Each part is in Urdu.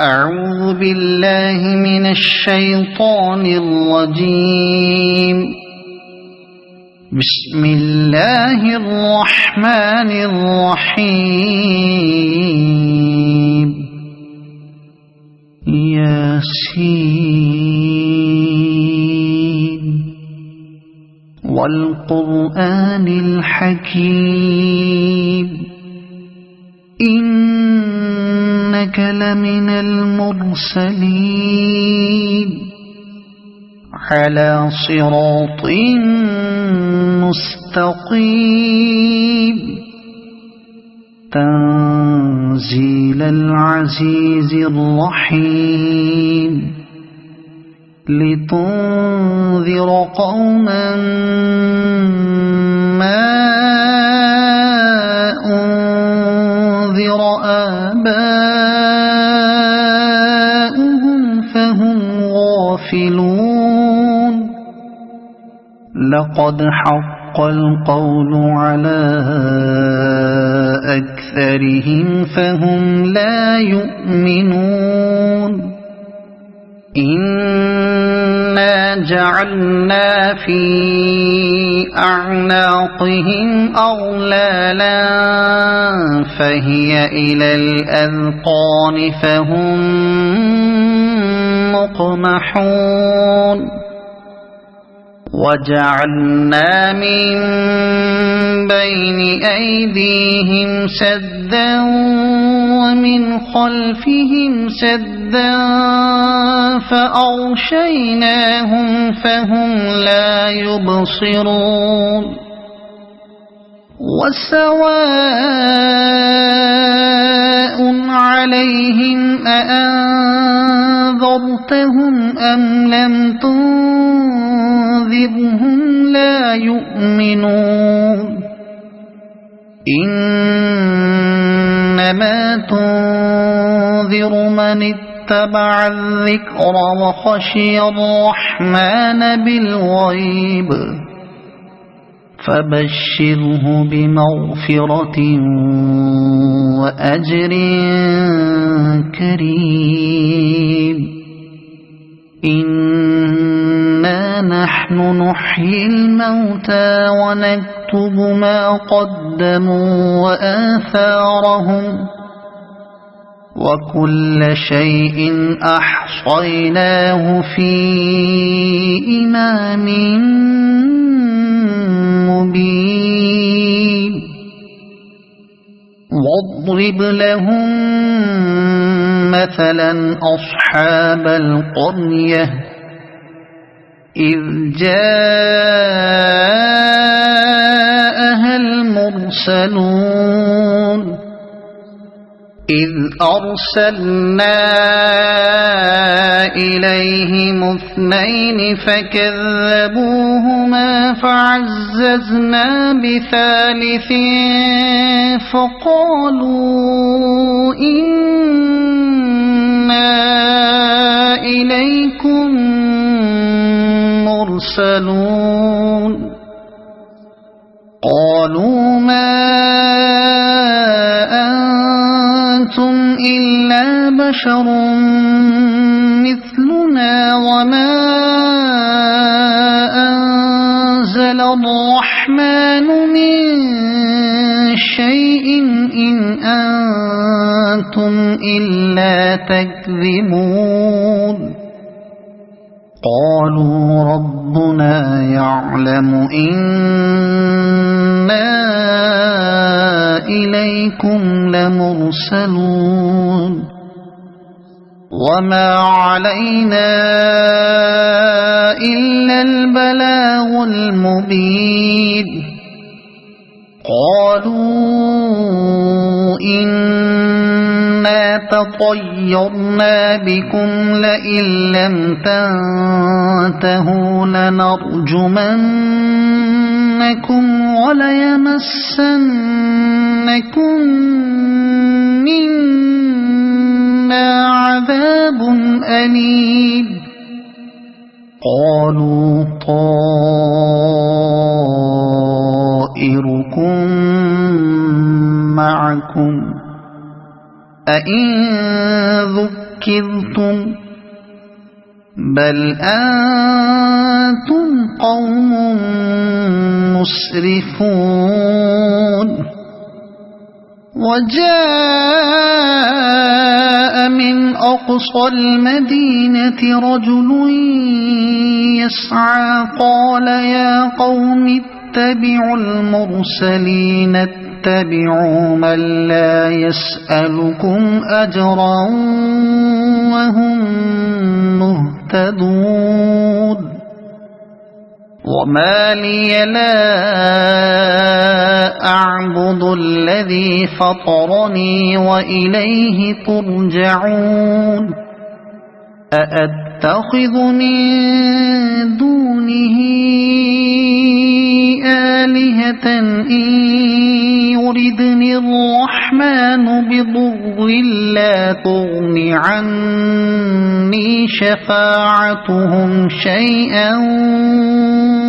أعوذ بالله من الشيطان الرجيم. بسم الله الرحمن الرحيم. ياسين والقرآن الحكيم إنك لمن المرسلين على صراط مستقيم تنزيل العزيز الرحيم لتنذر قوما ما أنذر آباؤهم فهم غافلون. لقد حق القول على أكثرهم فهم لا يؤمنون. إنا جعلنا في أعناقهم أغلالا فهي إلى الأذقان فهم مقمحون. وجعلنا من بين أيديهم سدا ومن خلفهم سدا فأغشيناهم فهم لا يبصرون. وسواء عليهم أأنذرتهم أم لم تنذرهم لا يؤمنون. إنما تنذر من اتبع الذكر وخشي الرحمن بالغيب فبشره بمغفرة وأجر كريم. إنا نحن نحيي الموتى ونكتب ما قدموا وآثارهم وكل شيء أحصيناه في إمام مبين. واضرب لهم مثلا أصحاب القرية إذ جاءها المرسلون إذ أرسلنا إليهم اثنين فكذبوهما فعززنا بثالث فقالوا إنا إليكم مرسلون. قالوا ما أنتم إلا بشر مثلنا وما أنزل الرحمن من شيء إن أنتم إلا تكذبون. قالوا ربنا يعلم إنا إليكم لمرسلون وما علينا إلا البلاغ المبين. قالوا إنا تطيرنا بكم لئن لم تنتهوا لنرجمنكم وليمسنكم منا عذاب أليم. قالوا طائركم معكم أئن ذكرتم بل أنتم قوم مسرفون وجاء من أقصى المدينة رجل يسعى قال يا قوم اتبعوا المرسلين اتبعوا من لا يسألكم أجرا وهم مهتدون وما لي لا أعبد الذي فطرني وإليه ترجعون أأتخذ من دونه آلهة إن يردني الرحمن بضر لا تغن عني شفاعتهم شيئا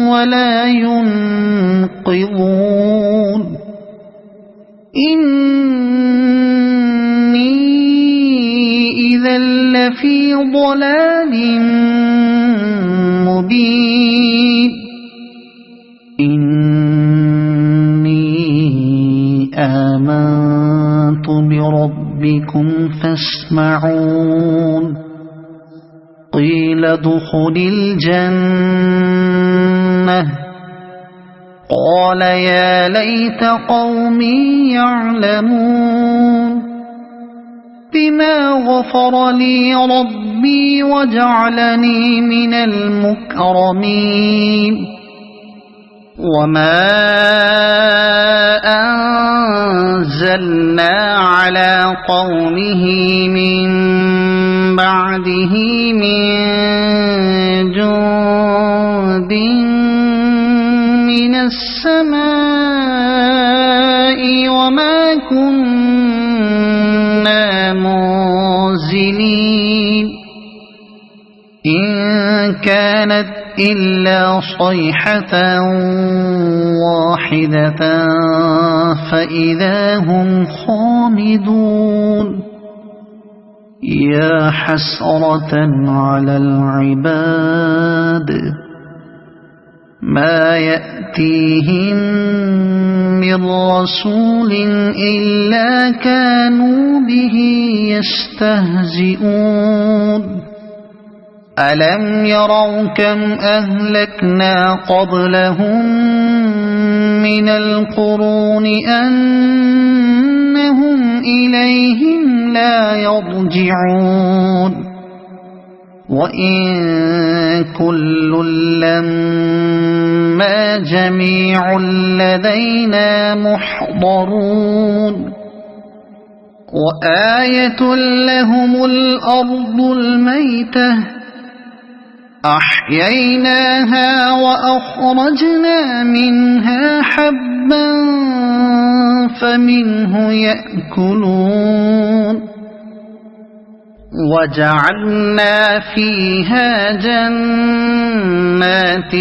ولا ينقذون إني إذا لفي ضلال مبين إني آمنت بربكم فاسمعون قيل ادخل الجنة قال يا ليت قومي يعلمون بما غفر لي ربي وجعلني من المكرمين وما أنزلنا على قومه من بعده من جند من السماء وما كنا منزلين إن كانت إلا صيحة واحدة فإذا هم خامدون يا حسرة على العباد ما يأتيهم من رسول إلا كانوا به يستهزئون ألم يروا كم أهلكنا قبلهم من القرون أنهم إليهم لا يرجعون وإن كل لما جميع لدينا محضرون وآية لهم الأرض الميتة أحييناها وأخرجنا منها حبا فمنه يأكلون وجعلنا فيها جنات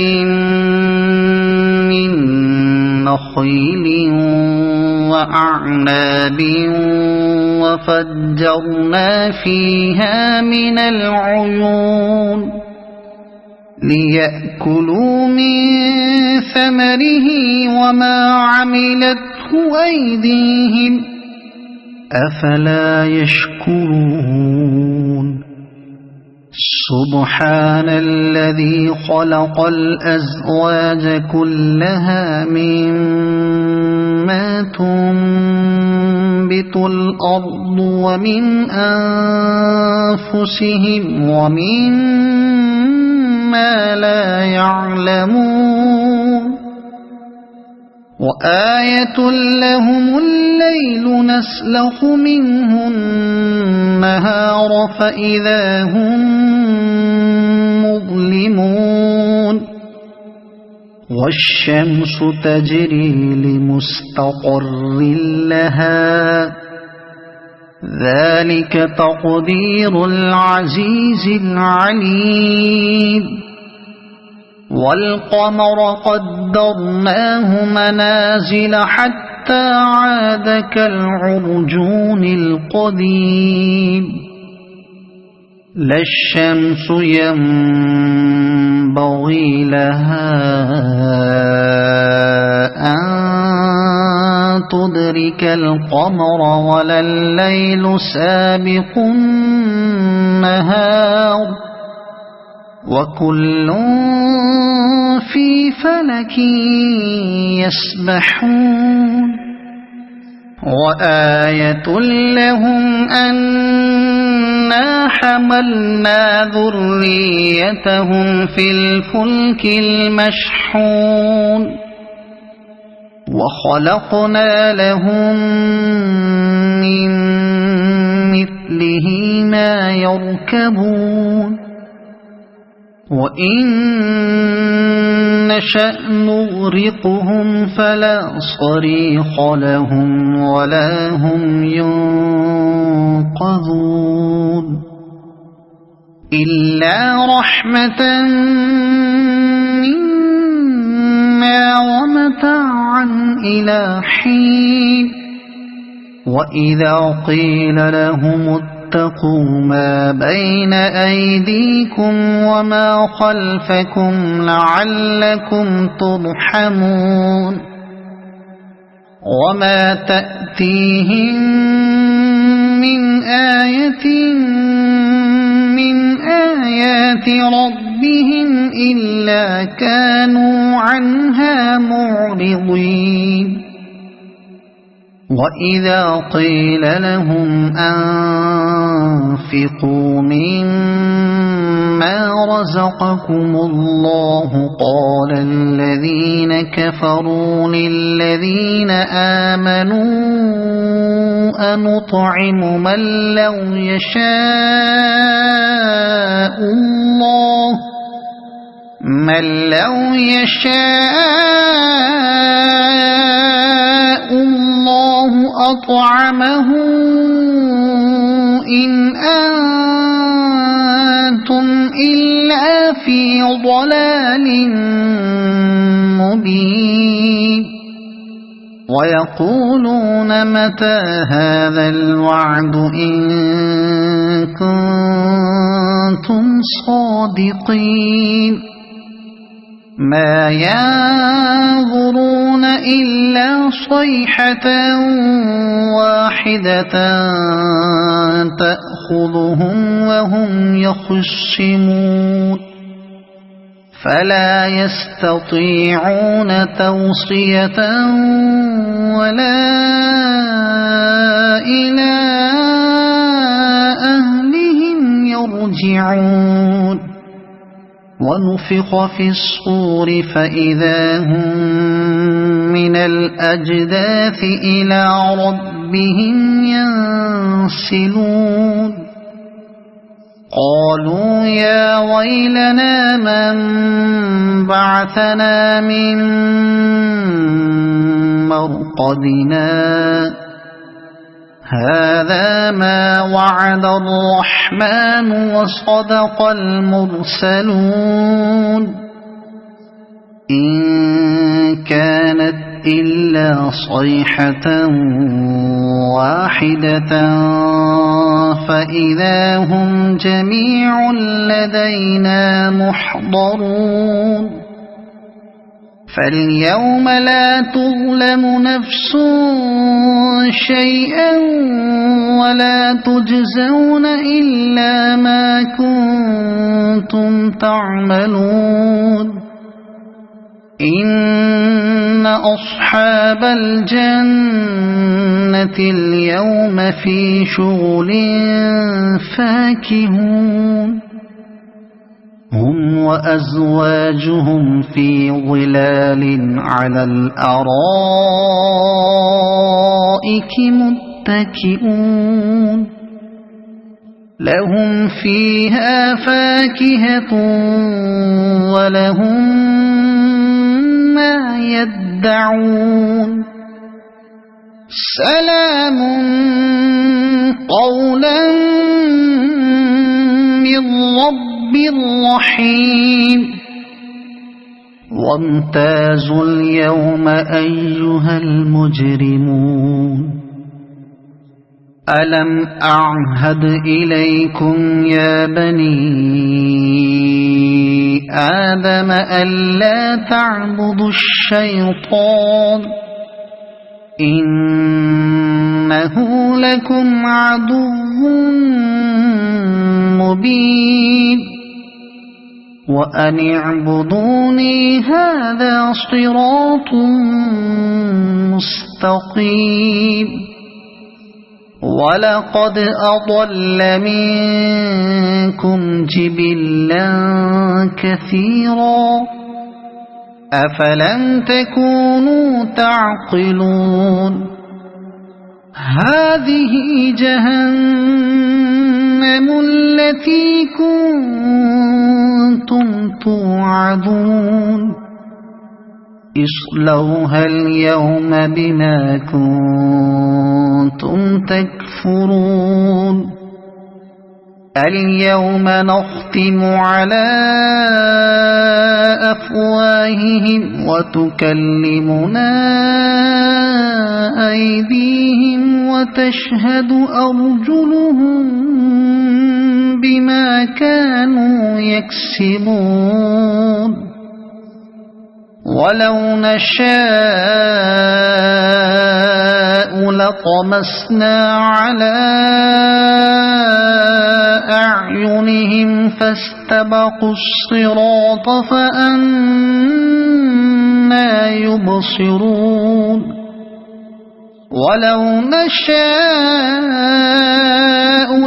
من نخيل وأعناب وفجرنا فيها من العيون ليأكلوا من ثمره وما عملته أيديهم أفلا يشكرون سبحان الذي خلق الأزواج كلها مما تنبت الأرض ومن أنفسهم ومما لا يعلمون وآية لهم الليل نسلخ منه النهار فإذا هم مظلمون والشمس تجري لمستقر لها ذلك تقدير العزيز العليم والقمر قدرناه منازل حتى عاد كالعرجون القديم لا الشمس ينبغي لها أن تدرك القمر ولا الليل سابق النهار وكل في فلك يسبحون وآية لهم أنا حملنا ذريتهم في الفلك المشحون وخلقنا لهم من مثله ما يركبون وإن نشأ نغرقهم فلا صريخ لهم ولا هم ينقذون إلا رحمة منا ومتاعا إلى حين وإذا قيل لهم اتقوا ما بين أيديكم وما خلفكم لعلكم ترحمون وما تأتيهم من آية من آيات ربهم إلا كانوا عنها معرضين وإذا قيل لهم أنفقوا مما رزقكم الله قال الذين كفروا للذين آمنوا أنطعم من لو يشاء الله أطعمه إن أنتم إلا في ضلال مبين ويقولون متى هذا الوعد إن كنتم صادقين ما ينظرون إلا صيحة واحدة تأخذهم وهم يخصمون فلا يستطيعون توصية ولا إلى أهلهم يرجعون ونفخ في الصور فإذا هم من الأجداث إلى ربهم ينسلون قالوا يا ويلنا من بعثنا من مرقدنا هذا ما وعد الرحمن وصدق المرسلون إن كانت إلا صيحة واحدة فإذا هم جميع لدينا محضرون فاليوم لا تظلم نفس شيئا ولا تجزون إلا ما كنتم تعملون إن أصحاب الجنة اليوم في شغل فاكهون هم وأزواجهم في ظلال على الأرائك متكئون لهم فيها فاكهة ولهم ما يدعون سلام قولا من رب رحيم وامتازوا اليوم أيها المجرمون ألم أعهد إليكم يا بني آدم ألا تعبدوا الشيطان إنه لكم عدو مبين وأن اعبدوني هذا صراط مستقيم ولقد أضل منكم جبلا كثيرا أفلم تكونوا تعقلون هذه جهنم التي كنتم توعدون اصلوها اليوم بما كنتم تكفرون اليوم نختم على أفواههم وتكلمنا أيديهم وتشهد أرجلهم بما كانوا يكسبون ولو نشاء لطمسنا على أعينهم فاستبقوا الصراط فأنى يبصرون ولو نشاء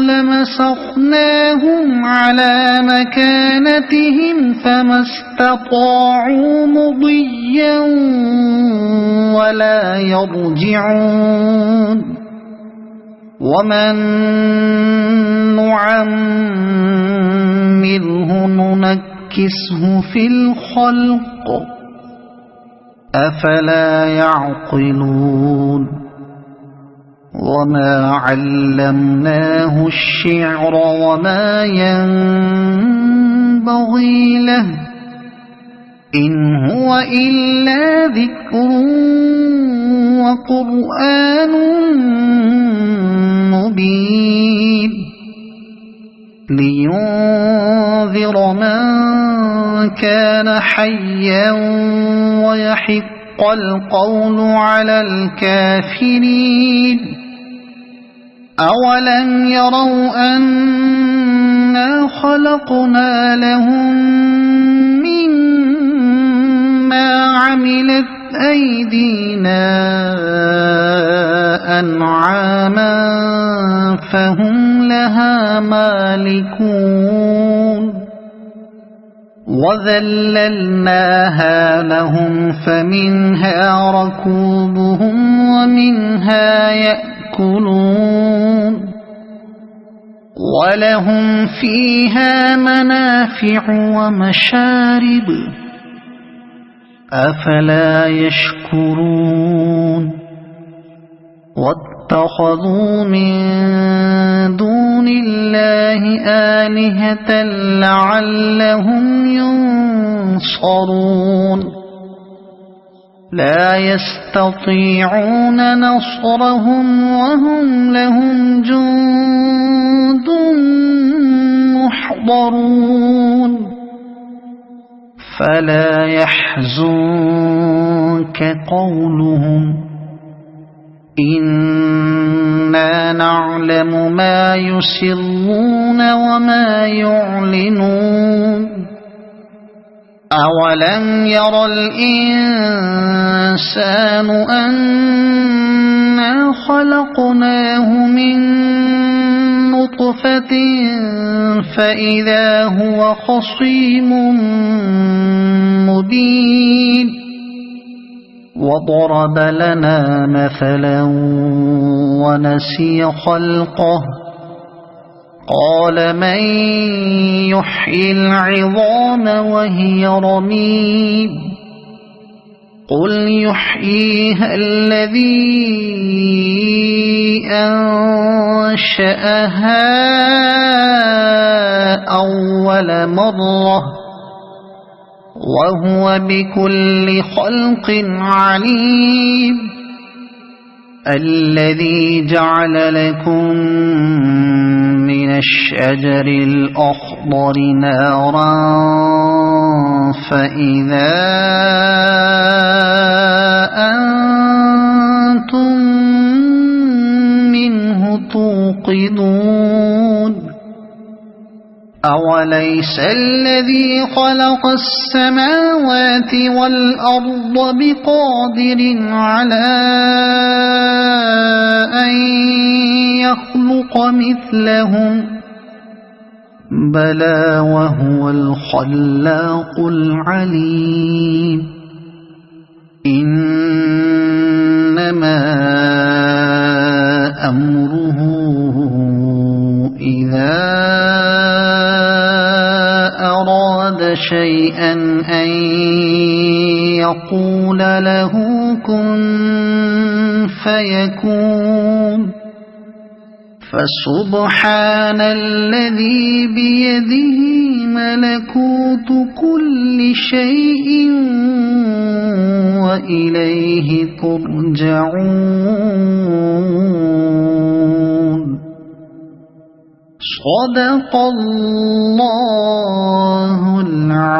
لمسخناهم على مكانتهم فما استطاعوا مضيا ولا يرجعون ومن نعمره ننكسه في الخلق أفلا يعقلون وما علمناه الشعر وما ينبغي له إن هو إلا ذكر وقرآن مبين لينذر من كان حيا ويحق القول على الكافرين أولم يروا أنا خلقنا لهم مما عملت أيدينا أنعاما فهم لها مالكون وذللناها لهم فمنها ركوبهم ومنها يأكلون ولهم فيها منافع ومشارب أفلا يشكرون واتخذوا من دون الله آلهة لعلهم ينصرون لا يستطيعون نصرهم وهم لهم جند محضرون فلا يحزنك قولهم إنا نعلم ما يسرون وما يعلنون أولم ير الإنسان أنا خلقناه من نطفة فإذا هو خصيم مبين وضرب لنا مثلا ونسي خلقه قال من يحيي العظام وهي رميم قل يحييها الذي أنشأها أول مرة وهو بكل خلق عليم الذي جعل لكم من الشجر الأخضر نارا فإذا أنتم منه توقدون أوليس الذي خلق السماوات والأرض بقادر على أن يخلق مثلهم بلى وهو الخلاق العليم إنما أمره إذا أراد شيئا أن يقول له كن فيكون فسبحان الذي بيده ملكوت كل شيء وإليه ترجعون صدق الله العظيم.